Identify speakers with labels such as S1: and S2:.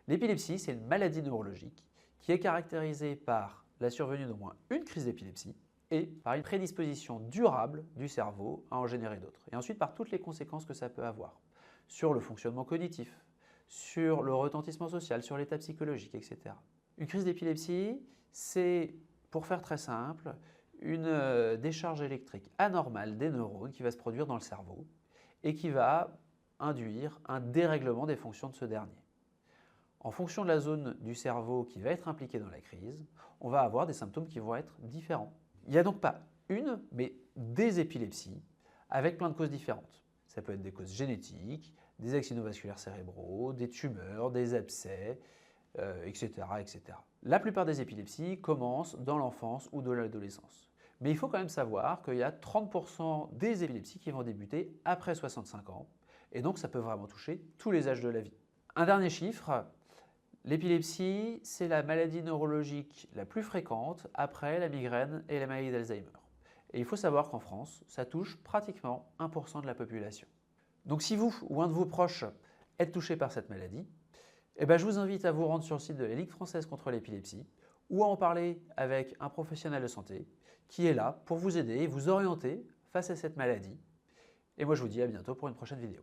S1: L'épilepsie, c'est une maladie neurologique qui est caractérisée par la survenue d'au moins une crise d'épilepsie et par une prédisposition durable du cerveau à en générer d'autres. Et ensuite par toutes les conséquences que ça peut avoir sur le fonctionnement cognitif, sur le retentissement social, sur l'état psychologique, etc. Une crise d'épilepsie, c'est, pour faire très simple, une décharge électrique anormale des neurones qui va se produire dans le cerveau et qui va induire un dérèglement des fonctions de ce dernier. En fonction de la zone du cerveau qui va être impliquée dans la crise, on va avoir des symptômes qui vont être différents. Il n'y a donc pas une, mais des épilepsies avec plein de causes différentes. Ça peut être des causes génétiques, des accinovasculaires cérébraux, des tumeurs, des abcès, etc., etc. La plupart des épilepsies commencent dans l'enfance ou de l'adolescence. Mais il faut quand même savoir qu'il y a 30% des épilepsies qui vont débuter après 65 ans, et donc ça peut vraiment toucher tous les âges de la vie. Un dernier chiffre, l'épilepsie, c'est la maladie neurologique la plus fréquente après la migraine et la maladie d'Alzheimer. Et il faut savoir qu'en France, ça touche pratiquement 1% de la population. Donc si vous ou un de vos proches êtes touché par cette maladie, je vous invite à vous rendre sur le site de la Ligue française contre l'épilepsie ou à en parler avec un professionnel de santé qui est là pour vous aider et vous orienter face à cette maladie. Et moi je vous dis à bientôt pour une prochaine vidéo.